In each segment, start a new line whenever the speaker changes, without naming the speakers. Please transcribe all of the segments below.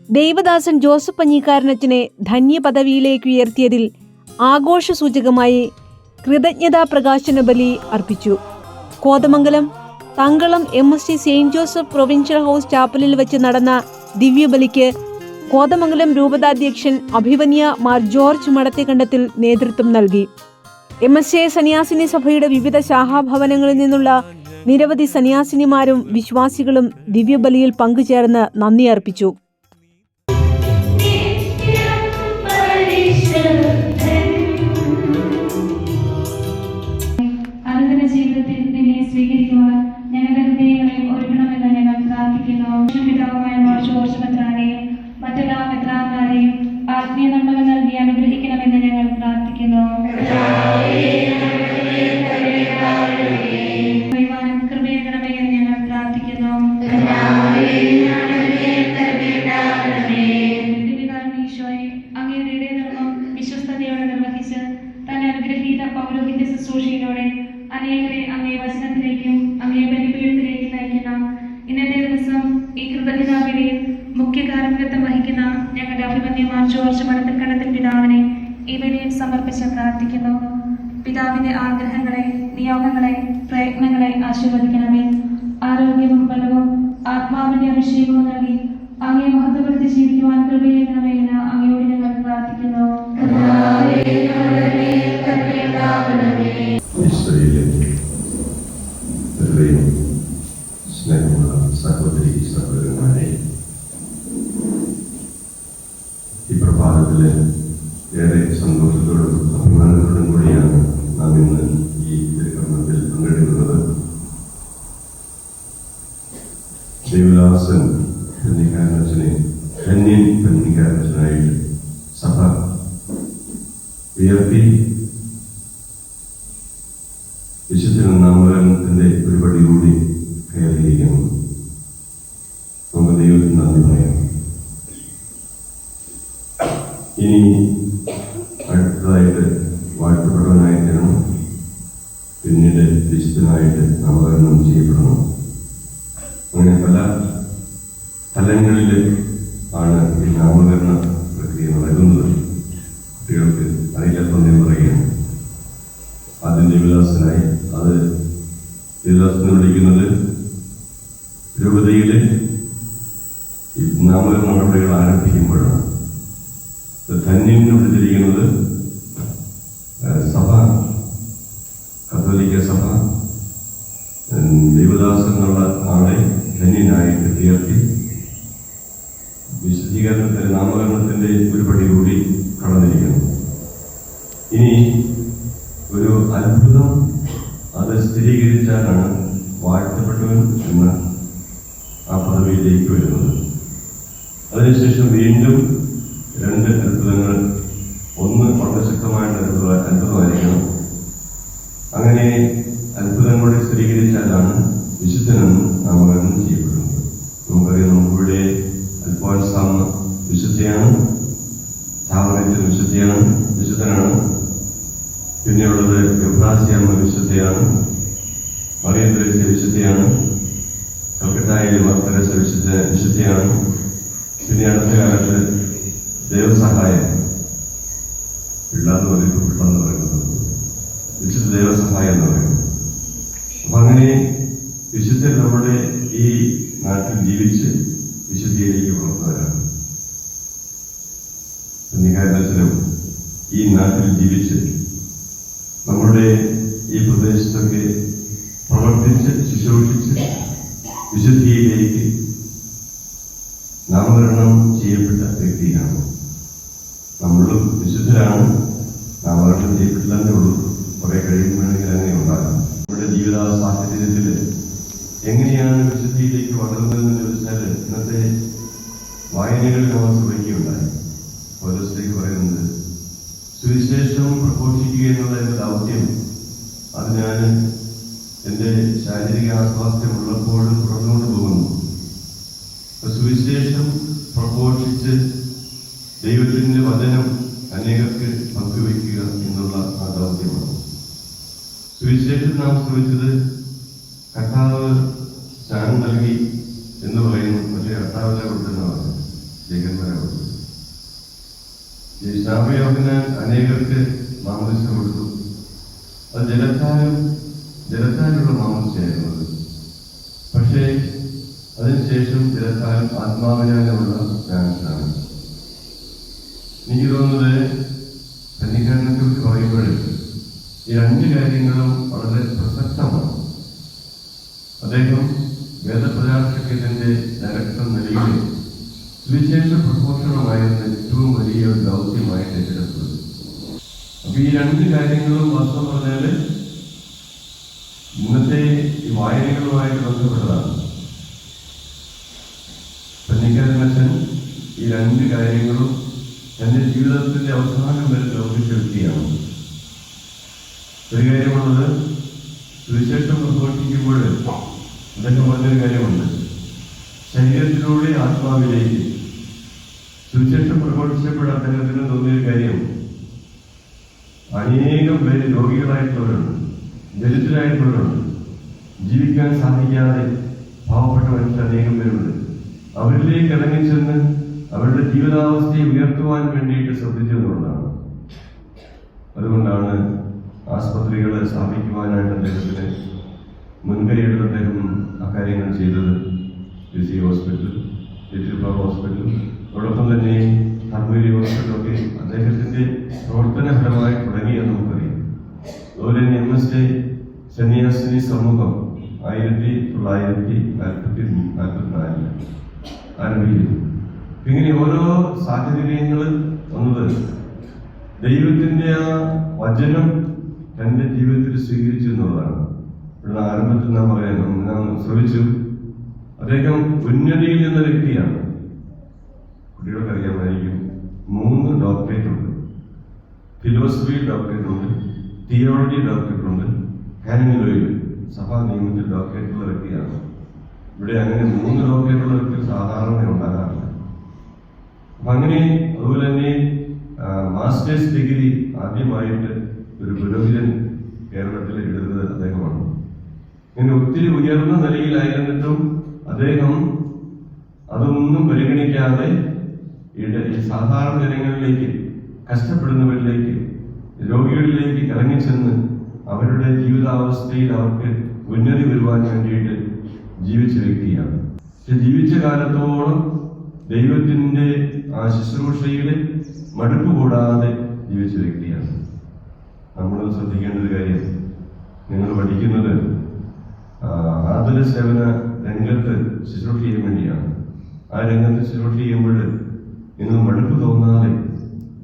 Devadasan Joseph പഞ്ഞിക്കാരനച്ചനെ ധന്യപദവിയിലേക്ക് ഉയർത്തിയതിൽ ആഘോഷസൂചകമായി കൃതജ്ഞതാ പ്രകാശന ബലി അർപ്പിച്ചു. Kothamangalam Thankalam MSC saint Joseph provincial house ചാപ്പലിൽ വെച്ച് നടന്ന ദിവ്യബലിക്ക് കോതമംഗലം രൂപതാധ്യക്ഷൻ അഭിവന്യ മാർ ജോർജ് മടത്തേക്കണ്ടത്തിൽ നേതൃത്വം നൽകി. MSA സന്യാസിനി സഭയുടെ വിവിധ ശാഖാഭവനങ്ങളിൽ നിന്നുള്ള നിരവധി സന്യാസിനിമാരും വിശ്വാസികളും ദിവ്യബലിയിൽ പങ്കുചേർന്ന് നന്ദി അർപ്പിച്ചു.
ജീവിതത്തിൽ നിന്നെ സ്വീകരിക്കുവാൻ ഞങ്ങളുടെ ഹൃദയങ്ങളെ ഒരുക്കണമെന്ന് ഞങ്ങൾ പ്രാർത്ഥിക്കുന്നു. പിതാവായ മാർ ജോർജ് മെത്രാനെയും മറ്റെല്ലാ മെത്രാന്മാരെയും ആത്മീയ നന്മകൾ നൽകി അനുഗ്രഹിക്കണമെന്ന് ഞങ്ങൾ പ്രാർത്ഥിക്കുന്നു. കൃപയേകണമേ എന്ന് ഞങ്ങൾ പ്രാർത്ഥിക്കുന്നു. ഈശോയെ അങ്ങയുടെ ഇടയധർമ്മം വിശ്വസ്തയോടെ നിർവഹിച്ച് തന്നെ അനുഗ്രഹീത പൗരോഹിത്യ ശുശ്രൂഷയിലൂടെ അനേകരെ അങ്ങേ വചനത്തിലേക്കും അങ്ങേ ബലിപീഠത്തിലേക്കും നയിക്കുന്ന ഇന്നത്തെ ദിവസം ഈ കൃതജ്ഞതാബലിയിൽ മുഖ്യ കാർമ്മികത്വം വഹിക്കുന്ന ഞങ്ങളുടെ അഭിമന്യ മാർ ജോർജ് മടത്തേക്കണ്ടത്തിൽ പിതാവിനെ ഈ ബലിയിൽ സമർപ്പിച്ച് പ്രാർത്ഥിക്കുന്നു. പിതാവിന്റെ ആഗ്രഹങ്ങളെ, നിയോഗങ്ങളെ, പ്രയത്നങ്ങളെ ആശീർവദിക്കണമേ. ആരോഗ്യവും ബലവും ആത്മാവിന്റെ അഭിഷേകവും നൽകി അങ്ങേ മഹത്വപ്പെടുത്തി ജീവിക്കുവാൻ കൃപയേകണമേ എന്ന് അങ്ങയോട് ഞങ്ങൾ പ്രാർത്ഥിക്കുന്നു.
സ്നേഹമുള്ള സഹോദരി സഹോദരന്മാരെ, ഈ പ്രഭാതത്തില് ഏറെ സന്തോഷത്തോടും അഭിമാനത്തോടും കൂടിയാണ് നാം ഇന്ന് ഈ തിരുക്കർമ്മത്തിൽ പങ്കെടുക്കുന്നത്. ദേവദാസൻ പഞ്ഞിക്കാരനച്ചനെ ധന്യൻ പഞ്ഞിക്കാരനച്ചനായിട്ട് സഭ ഉയർത്തി വിശുദ്ധ നാമകരണത്തിന്റെ ഒരു പടി കൂടി കയറിയിരിക്കുന്നു. നമുക്ക് ദൈവത്തിന് നന്ദി പറയാം. ഇനി അടുത്തതായിട്ട് വാഴ്ത്തപ്പെട്ടവനായിട്ടാണ്, പിന്നീട് വിശുദ്ധനായിട്ട് നാമകരണം ചെയ്യപ്പെടണം. അങ്ങനെ പല തലങ്ങളിൽ ആണ് ഈ നാമകരണ പ്രക്രിയ നടക്കുന്നത്. കുട്ടികൾക്ക് അറിയില്ലാത്തതെന്ന് പറയുകയാണ്. ആദ്യം ദേവദാസനായി, അത് ദേവദാസനെ വിളിക്കുന്നത് രൂപതയിലെ ഈ നാമകരണ നടപടികൾ ആരംഭിക്കുമ്പോഴാണ്. ധന്യന് വിളിച്ചിരിക്കുന്നത് സഭ, കത്തോലിക്ക സഭ ദേവദാസൻ എന്നുള്ള ആളെ ധന്യനായിട്ട് ഉയർത്തി വിശുദ്ധീകരണത്തിന്റെ നാമകരണത്തിന്റെ ഒരു പടി കൂടി കടന്നിരിക്കുന്നു. ഇനി ഒരു അത്ഭുതം അത് സ്ഥിരീകരിച്ചാലാണ് വാഴ്ത്തപ്പെട്ടവൻ എന്ന ആ പദവിയിലേക്ക് വരുന്നത്. അതിനുശേഷം വീണ്ടും രണ്ട് അത്ഭുതങ്ങൾ, ഒന്ന് വളരെ ശക്തമായിട്ട് അത്ഭുതമായിരിക്കണം. അങ്ങനെ അത്ഭുതങ്ങളോടെ സ്ഥിരീകരിച്ചാലാണ് വിശുദ്ധനെന്ന് നാമകരണം ചെയ്യപ്പെടുന്നത്. നമുക്കറിയാം, നമുക്കിവിടെ അൽഫോൻസാമ വിശുദ്ധയാണ്, ചാവറേച്ചൻ വിശുദ്ധനാണ്. പിന്നെയുള്ളത് എബ്രാസിയമ്മ വിശുദ്ധയാണ്, മറിയം ത്രേസ്യ വിശുദ്ധയാണ്, കൽക്കട്ടയിലെ മാർ തെരേസ വിശുദ്ധയാണ്. പിന്നെ അടുത്ത കാലത്ത് ദേവസഹായം, പിള്ളാന്ന് പറയുന്നത് വിശുദ്ധ ദേവസഹായം എന്ന് പറയുന്നത്. അപ്പൊ അങ്ങനെ വിശുദ്ധർ നമ്മുടെ ഈ നാട്ടിൽ ജീവിച്ച് വിശുദ്ധിയിലേക്ക് വളർന്നവരാണ്. പഞ്ഞിക്കാരനച്ചനും ഈ നാട്ടിൽ ജീവിച്ച് നമ്മുടെ ഈ പ്രദേശത്തൊക്കെ പ്രവർത്തിച്ച് ശുശ്രൂഷിച്ച് വിശുദ്ധിയിലേക്ക് നാമകരണം ചെയ്യപ്പെട്ട വ്യക്തിയാണ്. നമ്മളും വിശുദ്ധരാണ്, നാമകരണം ചെയ്യപ്പെട്ടില്ലെന്നേ ഉള്ളൂ. കുറെ കഴിയുമ്പോഴെങ്കിൽ അങ്ങനെ ഉണ്ടാകാം. നമ്മുടെ ജീവിത സാഹചര്യത്തിൽ എങ്ങനെയാണ് വിശുദ്ധിയിലേക്ക് വളർന്നതെന്ന് ചോദിച്ചാൽ, ഇന്നത്തെ വായനകളിൽ നമ്മൾ ശ്രമിക്കുകയുണ്ടായി. പൗലോസ്ലീഹ പറയുന്നത്, സുവിശേഷം പ്രഘോഷിക്കുക എന്നുള്ള എന്റെ ദൗത്യം അത് ഞാൻ എന്റെ ശാരീരിക ആസ്വാസ്ഥ്യമുള്ളപ്പോഴും തുടർന്നുകൊണ്ട് പോകുന്നു. സുവിശേഷം പ്രഘോഷിച്ച് ദൈവത്തിന്റെ വചനം അനേകർക്ക് പങ്കുവയ്ക്കുക എന്നുള്ള ആ ദൗത്യമാണ്. സുവിശേഷം നാം ശ്രമിച്ചത് കർത്താവ് സ്നാനം നൽകി എന്ന് പറയുന്നു, പക്ഷേ കർത്താവിനെ കൊടുത്തെന്ന് പറഞ്ഞു. ലേഖന്മാരാണ്. ഈ സ്നാപയോഹന്നാൻ അനേകർക്ക് മാമോദിസ കൊടുത്തു. അത് ജലത്താലുള്ള മാമോദിസയായിരുന്നത്. പക്ഷേ അതിനുശേഷം ജലത്താലും ആത്മാവിനാലുമുള്ള സ്നാനത്തിനാണ്. എനിക്ക് തോന്നുന്നത് കന്യകാരനെ കുറിച്ച് പറയുമ്പോൾ ഈ രണ്ട് കാര്യങ്ങളും വളരെ പ്രസക്തമാണ്. അദ്ദേഹം വേദപ്രചാരത്തിന്റെ ഡയറക്ടർ നിലയിൽ സുവിശേഷ പ്രഘോഷണമായിരുന്ന ഏറ്റവും വലിയ ഒരു ദൗത്യമായിട്ട് ഏറ്റെടുത്തത്. അപ്പൊ ഈ രണ്ട് കാര്യങ്ങളും വാസ്തവം പറഞ്ഞാൽ ഇന്നത്തെ ഈ വായനകളുമായിട്ട് ബന്ധപ്പെട്ടതാണ്. കന്യകാരനച്ഛൻ ഈ രണ്ട് കാര്യങ്ങളും തന്റെ ജീവിതത്തിന്റെ അവസാനം വരെ ലോകിച്ച വ്യക്തിയാണ്. ഒരു കാര്യമുള്ളത്, സുവിശേഷം പ്രഘോഷിക്കുമ്പോൾ അദ്ദേഹം പറഞ്ഞൊരു കാര്യമുണ്ട്, ശരീരത്തിലൂടെ ആത്മാവിലേക്ക്. സുവിശേഷം പ്രഘോഷിച്ചപ്പോൾ അദ്ദേഹത്തിന് തോന്നിയൊരു കാര്യം, അനേകം പേര് രോഗികളായിട്ടുള്ളവരുണ്ട്, ദരിദ്രരായിട്ടുള്ളവരുണ്ട്, ജീവിക്കാൻ സാധിക്കാതെ പാവപ്പെട്ട മനുഷ്യർ അനേകം പേരുണ്ട്. അവരിലേക്ക് ഇറങ്ങിച്ചെന്ന് അവരുടെ ജീവിതാവസ്ഥയെ ഉയർത്തുവാൻ വേണ്ടിയിട്ട് ശ്രദ്ധിച്ചു എന്നുള്ളതാണ്. അതുകൊണ്ടാണ് ആസ്പത്രികളെ സ്ഥാപിക്കുവാനായിട്ട് അദ്ദേഹത്തിന് മുൻകൈയെടുത്ത് അദ്ദേഹം അക്കാര്യങ്ങൾ ചെയ്തത്. UC hospital, little flower hospital, അതോടൊപ്പം തന്നെ കർമ്മൂരി ഹോസ്പിറ്റലൊക്കെ അദ്ദേഹത്തിന്റെ പ്രവർത്തനപരമായി തുടങ്ങിയെന്ന് നമുക്കറിയാം. അതുപോലെ തന്നെ MSJ സന്യാസിനി സമൂഹം 1944 ആരംഭിക്കുന്നു. ഇങ്ങനെ ഓരോ സാഹചര്യങ്ങൾ വന്നത് ദൈവത്തിന്റെ ആ വചനം തന്റെ ജീവിതത്തിൽ സ്വീകരിച്ചു എന്നുള്ളതാണ്. ഇവിടെ ആരംഭത്തിൽ നാം ശ്രമിച്ചു. അദ്ദേഹം ഉന്നതിയിൽ നിന്ന വ്യക്തിയാണ്. കുട്ടികൾക്ക് അറിയാമായിരിക്കും, 3 ഡോക്ടറേറ്റ് ഉണ്ട്. ഫിലോസഫി ഡോക്ടറേറ്റ് ഉണ്ട്, തിയോളജി ഡോക്ടറേറ്റ് ഉണ്ട്, കാനോനിക് സഭാ നിയമത്തിൽ ഡോക്ടറേറ്റുള്ള വ്യക്തിയാണ്. ഇവിടെ അങ്ങനെ 3 ഡോക്ടറേറ്റുള്ള വ്യക്തി സാധാരണ ഉണ്ടാകാറില്ല. അപ്പൊ അങ്ങനെ അതുപോലെ തന്നെ മാസ്റ്റേഴ്സ് ഡിഗ്രി ആദ്യമായിട്ട് ഒരു പുരോഹിതൻ കേരളത്തിൽ എടുത്തത് അദ്ദേഹമാണ്. ഇങ്ങനെ ഒത്തിരി ഉയർന്ന നിലയിലായിരുന്നിട്ടും അദ്ദേഹം അതൊന്നും പരിഗണിക്കാതെ ഈ സാധാരണ ജനങ്ങളിലേക്ക്, കഷ്ടപ്പെടുന്നവരിലേക്ക്, രോഗികളിലേക്ക് ഇറങ്ങിച്ചെന്ന് അവരുടെ ജീവിതാവസ്ഥയിൽ അവർക്ക് ഉന്നതി വരുവാൻ വേണ്ടിയിട്ട് ജീവിച്ച വ്യക്തിയാണ്. പക്ഷെ ജീവിച്ച കാലത്തോളം ദൈവത്തിന്റെ ആ ശുശ്രൂഷയുടെ മടുപ്പ് കൂടാതെ ജീവിച്ച വ്യക്തിയാണ്. നമ്മൾ ശ്രദ്ധിക്കേണ്ട ഒരു കാര്യം, നിങ്ങൾ പഠിക്കുന്നത് ആതുര സേവന രംഗത്ത് ശുശ്രൂഷ ചെയ്യാൻ വേണ്ടിയാണ്. ആ രംഗത്ത് ശുശ്രൂഷ ചെയ്യുമ്പോൾ നിങ്ങൾ മടുപ്പ് തോന്നാതെ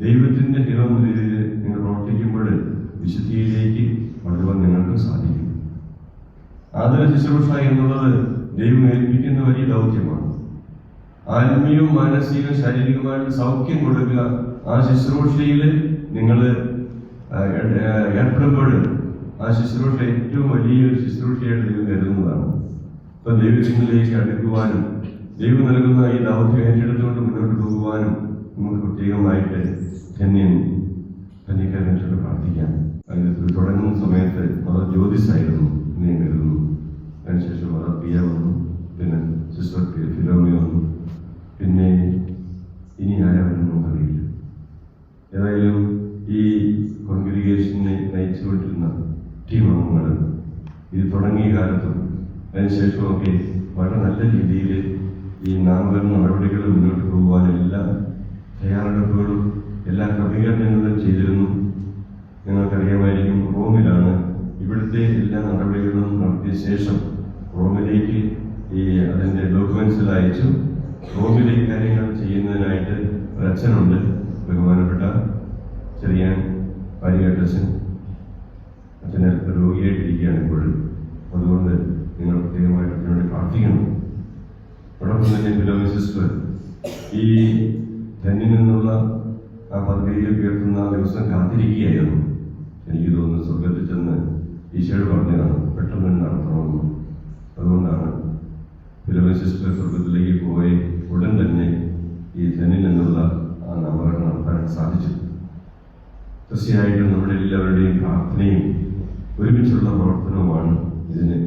ദൈവത്തിന്റെ ഹിതം രീതിയിൽ നിങ്ങൾ പ്രവർത്തിക്കുമ്പോൾ വിശുദ്ധിയിലേക്ക് വളരുവാൻ നിങ്ങൾക്ക് സാധിക്കും. ആതുര ശുശ്രൂഷ എന്നുള്ളത് ദൈവം ഏൽപ്പിക്കുന്ന വലിയ ദൗത്യമാണ്. ആത്മീയവും മാനസികവും ശാരീരികമായിട്ട് സൗഖ്യം കൊടുക്കുക. ആ ശുശ്രൂഷയിൽ നിങ്ങൾ ഏർപ്പെടുമ്പോൾ ആ ശുശ്രൂഷ ഏറ്റവും വലിയൊരു ശുശ്രൂഷയായിട്ട് ദൈവം കരുതുന്നതാണ്. അപ്പൊ ദൈവത്തിലേക്ക് അടുക്കുവാനും ദൈവം നൽകുന്ന ഈ ദൗത്യം ഏറ്റെടുത്തുകൊണ്ട് മുന്നോട്ട് പോകുവാനും നമുക്ക് പ്രത്യേകമായിട്ട് കന്യകാരനോട് പ്രാർത്ഥിക്കാം. അതിന് തുടങ്ങുന്ന സമയത്ത് മദർ ജ്യോതിസായിരുന്നു എന്ന് ഞാൻ കരുതുന്നു. അതിനുശേഷം മദർ പിയ വന്നു, പിന്നെ സിസ്റ്റർ ഫിലോമി വന്നു, പിന്നെ ഇനി ആരാണെന്ന് നമുക്കറിയില്ല. ഏതായാലും ഈ കോൺഗ്രിഗേഷനെ നയിച്ചുകൊണ്ടിരുന്ന ടീം അംഗങ്ങൾ ഇത് തുടങ്ങിയ കാലത്തും അതിനുശേഷമൊക്കെ വളരെ നല്ല രീതിയിൽ ഈ നാമകരണ നടപടികൾ മുന്നോട്ട് പോകുവാൻ എല്ലാ തയ്യാറെടുപ്പുകളും എല്ലാ ക്രമീകരണങ്ങളും ചെയ്തിരുന്നു. നിങ്ങൾക്കറിയാമായിരിക്കും, റോമിലാണ് ഇവിടുത്തെ എല്ലാ നടപടികളും നടത്തിയ ശേഷം റോമിലേക്ക് ഈ അതിൻ്റെ ഡോക്യുമെന്റ്സിൽ അയച്ചു. റോമിലെ കാര്യങ്ങൾ ചെയ്യുന്നതിനായിട്ട് ഒരു അച്ഛനുണ്ട്, ബഹുമാനപ്പെട്ട ചെറിയാൻ പാരിയാട്ടച്ഛൻ. അച്ഛനെ രോഗിയായിട്ടിരിക്കുകയാണ് ഇപ്പോഴും. അതുകൊണ്ട് നിങ്ങൾ പ്രത്യേകമായിട്ട് അച്ഛനോട് പ്രാർത്ഥിക്കണം. അതോടൊപ്പം തന്നെ ഫിലോമി സിസ്റ്റർ ഈ ധന്യനിൽ നിന്നുള്ള ആ പദവിയിലേക്ക് ഉയർത്തുന്ന ആ ദിവസം കാത്തിരിക്കുകയായിരുന്നു. എനിക്ക് തോന്നുന്നു സ്വർഗത്തിൽ ചെന്ന് ഈശോയോട് പറഞ്ഞതാണ് പെട്ടെന്ന് നടത്തണമെന്ന്. അതുകൊണ്ടാണ് ഫിലോമി സിസ്റ്റർ സ്വർഗത്തിലേക്ക് പോയി ഉടൻ തന്നെ ഈ ധന്യനിൽ നിന്നുള്ള ആ നാമകരണം നടത്താൻ സാധിച്ചു. തീർച്ചയായിട്ടും നമ്മുടെ എല്ലാവരുടെയും പ്രാർത്ഥനയും ഒരുമിച്ചുള്ള പ്രവർത്തനവുമാണ് ഇതിന്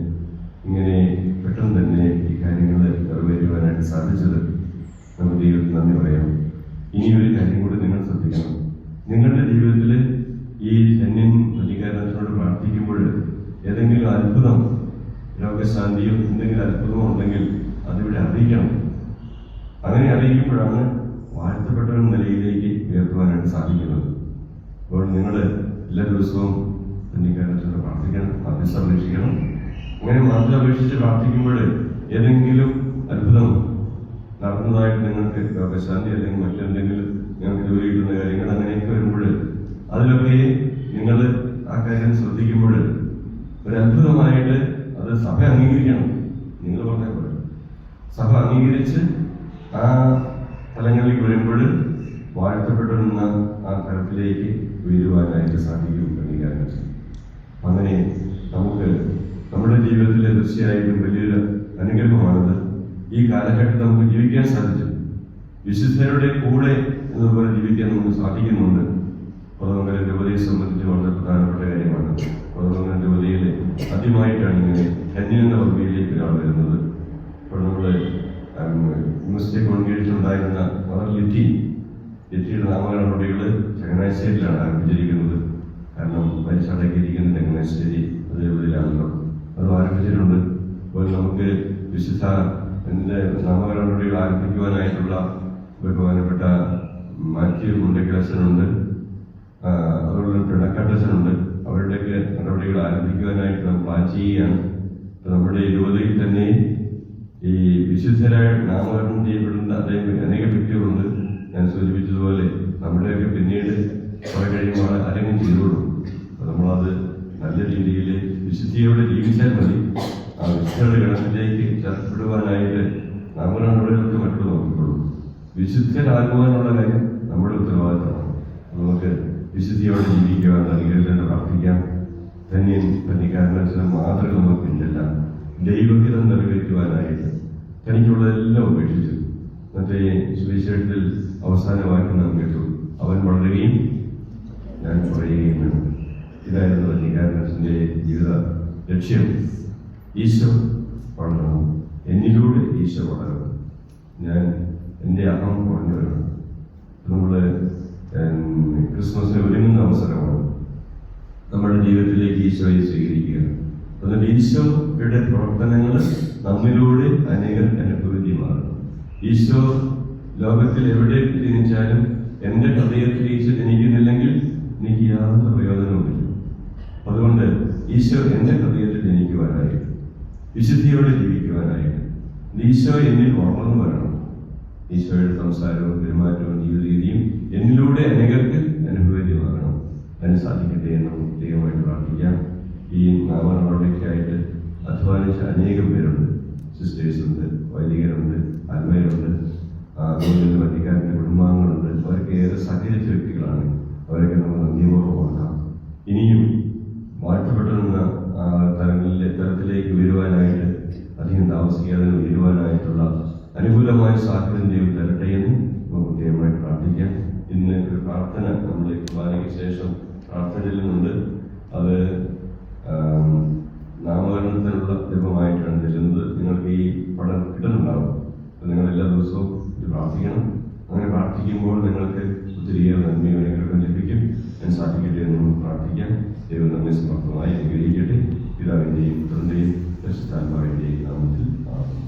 ഇങ്ങനെ പെട്ടെന്ന് തന്നെ ഈ കാര്യങ്ങൾ നിറവേറ്റുവാനായിട്ട് സാധിച്ചത്. നമുക്ക് ദൈവത്തിന് നന്ദി പറയാം. ഇനി ഒരു കാര്യം കൂടി നിങ്ങൾ ശ്രദ്ധിക്കണം. നിങ്ങളുടെ ജീവിതത്തിൽ ഈ ധന്യൻ പ്രതികാരത്തിനോട് പ്രാർത്ഥിക്കുമ്പോൾ ഏതെങ്കിലും അത്ഭുതം, രോഗശാന്തിയോ എന്തെങ്കിലും അത്ഭുതമോ ഉണ്ടെങ്കിൽ അതിവിടെ അറിയിക്കണം. അങ്ങനെ അറിയിക്കുമ്പോഴാണ് വാഴ്ത്തപ്പെട്ട ഒരു നിലയിലേക്ക് ഉയർത്തുവാനായിട്ട് സാധിക്കുന്നത്. അപ്പോൾ നിങ്ങൾ എല്ലാ ദിവസവും പ്രതികാരത്തിനോട് പ്രാർത്ഥിക്കണം, മധ്യസ്ഥ അപേക്ഷിക്കണം. അങ്ങനെ മധ്യ അപേക്ഷിച്ച് പ്രാർത്ഥിക്കുമ്പോൾ ഏതെങ്കിലും അത്ഭുതം നടന്നതായിട്ട് നിങ്ങൾക്ക് രോഗശാന്തി അല്ലെങ്കിൽ മറ്റെന്തെങ്കിലും നിങ്ങൾക്ക് ജോലി കിട്ടുന്ന കാര്യങ്ങൾ അങ്ങനെയൊക്കെ വരുമ്പോൾ അതിലൊക്കെ നിങ്ങൾ ആ കാര്യം ശ്രദ്ധിക്കുമ്പോൾ ഒരു അത്ഭുതമായിട്ട് അത് സഭ അംഗീകരിക്കണം. നിങ്ങൾ പറഞ്ഞ പോലെ സഭ അംഗീകരിച്ച് ആ തലങ്ങളിലേക്ക് വരുമ്പോൾ വാഴ്ത്തപ്പെട്ടിരുന്ന ആ തലത്തിലേക്ക് ഉയരുവാനായിട്ട് സാധിക്കും പ്രതികാരം. അങ്ങനെ നമുക്ക് നമ്മുടെ ജീവിതത്തിലെ തീർച്ചയായിട്ടും വലിയൊരു അനുഗ്രഹമാണത്. ഈ കാലഘട്ടത്തിൽ നമുക്ക് ജീവിക്കാൻ സാധിച്ചു. വിശുദ്ധരുടെ കൂടെ എന്നതുപോലെ ജീവിക്കാൻ നമുക്ക് സാധിക്കുന്നുണ്ട്. കോതമംഗലം രൂപതയെ സംബന്ധിച്ച് വളരെ പ്രധാനപ്പെട്ട കാര്യമാണ്. കോതമംഗലം രൂപതയിൽ ആദ്യമായിട്ടാണ് ഇങ്ങനെ ധന്യൻ എന്ന പദവിയിലേക്ക് ഒരാൾ വരുന്നത്. അപ്പോൾ നമ്മൾ യൂണിവേഴ്സിറ്റി കോൺഗ്രേഷനുണ്ടായിരുന്ന മദർ ലിറ്റിയുടെ നാമകരണ നടപടികൾ ചങ്ങനാശ്ശേരിയിലാണ് ആരംഭിച്ചിരിക്കുന്നത്. കാരണം മരിച്ചടക്കിയിരിക്കുന്ന ചങ്ങനാശ്ശേരി അതേപോലെയാണല്ലോ, അത് ആരംഭിച്ചിട്ടുണ്ട്. അപ്പോൾ നമുക്ക് വിശുദ്ധ നാമകരണ നടപടികൾ ആരംഭിക്കുവാനായിട്ടുള്ള ബഹുമാനപ്പെട്ട മാത്യു മുണ്ടക്കലച്ചനുണ്ട്, അതുപോലെ പിണക്കാട്ടച്ചനുണ്ട്. അവരുടെയൊക്കെ നടപടികൾ ആരംഭിക്കുവാനായിട്ട് നമ്മൾ പ്ലാൻ ചെയ്യുകയാണ്. നമ്മുടെ യുവതയിൽ തന്നെ ഈ വിശുദ്ധരായ നാമകരണം ചെയ്യപ്പെടുന്ന അനേക വ്യക്തികളുണ്ട്. ഞാൻ സൂചിപ്പിച്ചതുപോലെ നമ്മുടെയൊക്കെ പിന്നീട് കുറെ കഴിയുമ്പോൾ ആരെങ്കിലും ചെയ്തോളും. അപ്പോൾ നമ്മളത് നല്ല രീതിയിൽ വിശുദ്ധിയോടെ ജീവിച്ചാൽ മതി. ആ വിശുദ്ധരുടെ ഗണത്തിലേക്ക് ചേർക്കപ്പെടുവാനായിട്ട് നാമകരണങ്ങൾക്ക് മറ്റുള്ള നോക്കിക്കൊള്ളും. വിശുദ്ധരാകുവാനുള്ള കാര്യം നമ്മുടെ ഉത്തരവാദിത്തമാണ്. നമുക്ക് വിശുദ്ധിയോടെ ജീവിക്കുവാൻ അനുഗ്രഹത്തിന് പ്രാർത്ഥിക്കാം. ധന്യൻ പ്രതികാരണത്തിന് മാതൃക നമുക്ക് പിന്നില്ല. ദൈവഹിതം നിറവേറ്റുവാനായിട്ട് തനിക്കുള്ളതെല്ലാം ഉപേക്ഷിച്ചു. മറ്റേ സുവിശേഷത്തിൽ അവസാന വാക്യം നാം കേട്ടു, അവൻ വളരുകയും ഞാൻ കുറയുകയും വേണം. ഇതായിരുന്നു പ്രതികാരണത്തിന്റെ ജീവിത ലക്ഷ്യം. ഈശോ വളരണം, എന്നിലൂടെ ഈശോ വളരണം, ഞാൻ എൻ്റെ അഹം കുറഞ്ഞു വരണം. നമ്മൾ ക്രിസ്മസിന് ഒരുങ്ങുന്ന അവസരമാണ്. നമ്മുടെ ജീവിതത്തിലേക്ക് ഈശോയെ സ്വീകരിക്കുക. അതുകൊണ്ട് ഈശോയുടെ പ്രവർത്തനങ്ങൾ നമ്മിലൂടെ അനേകം അനുഭവമാകും. ഈശോ ലോകത്തിൽ എവിടെ ജനിച്ചാലും എൻ്റെ ഹൃദയത്തിൽ ഈശോ ജനിക്കുന്നില്ലെങ്കിൽ എനിക്ക് യാതൊരു പ്രയോജനവുമില്ല. അതുകൊണ്ട് ഈശോ എൻ്റെ ഹൃദയത്തിൽ ജനിക്കുവാനായിട്ട്, വിശുദ്ധിയോടെ ജീവിക്കുവാനായിട്ട് ഈശോ എന്നിൽ വളർന്നു വരണം. ഈശോയുടെ സംസാരവും പെരുമാറ്റവും ജീവിതരീതിയും എന്നിലൂടെ അനേകർക്ക് അനുഭവമാകണം. അതിന് സാധിക്കട്ടെ എന്ന് പ്രത്യേകമായിട്ട് പ്രാർത്ഥിക്കാം. ഈ നാമനടപടിക്കായിട്ട് അധ്വാനിച്ച അനേകം പേരുണ്ട്. സിസ്റ്റേഴ്സ് ഉണ്ട്, വൈദികരുണ്ട്, ആത്മീയരുണ്ട്, അതുപോലെ വത്തിക്കാൻ്റെ കുടുംബാംഗങ്ങളുണ്ട്. അവരൊക്കെ ഏറെ സഹകരിച്ച വ്യക്തികളാണ്. അവരൊക്കെ നമ്മൾ നന്ദിപൂർവ്വം ഓർക്കാം. ഇനിയും വാഴ്ത്തപ്പെട്ടിരുന്ന തലത്തിലേക്ക് ഉയരുവാനായിട്ട് അധികം താമസിക്കാതെ ഉയരുവാനായിട്ടുള്ള അനുകൂലമായ സാഹചര്യം ദൈവം തരട്ടെ എന്ന് നമുക്ക് പ്രത്യേകമായി പ്രാർത്ഥിക്കാം. ഇന്ന് ഒരു പ്രാർത്ഥന നമ്മൾ കുർബാനയ്ക്ക് ശേഷം പ്രാർത്ഥന ചെല്ലുന്നുണ്ട്. അത് നാമകരണത്തിനുള്ള ജപമായിട്ടാണ് ചെല്ലുന്നത്. നിങ്ങൾക്ക് ഈ പഠനം കിട്ടുന്നുണ്ടാവും. അപ്പോൾ നിങ്ങൾ എല്ലാ ദിവസവും ഇത് പ്രാർത്ഥിക്കണം. അങ്ങനെ പ്രാർത്ഥിക്കുമ്പോൾ നിങ്ങൾക്ക് ഒത്തിരിയേറെ നന്മയും അനുഗ്രഹം ലഭിക്കും. ഞാൻ സാധിക്കട്ടെ എന്ന് നമുക്ക് പ്രാർത്ഥിക്കാം. ദൈവം നമ്മെ സമർത്ഥമായി അനുഗ്രഹിക്കട്ടെ. പിതാവിൻ്റെയും പുത്രൻ്റെയും പരിശുദ്ധാത്മാവിൻ്റെയും നാമത്തിൽ ആമേൻ.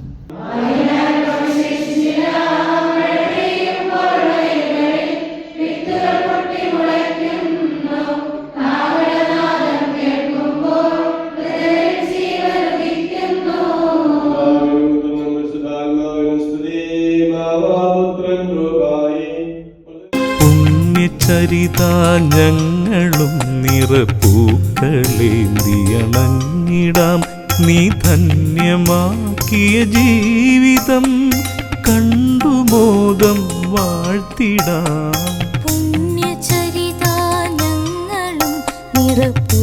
ചരിതാഞങ്ങളും നിറപ്പൂക്കളേന്തിയണഞ്ഞിടാം. നീ ധന്യമാക്കിയ ജീവിതം കണ്ടു മോദം വാഴ്ത്തിടാം.
പുണ്യചരിതാഞങ്ങളും നിറപ്പൂ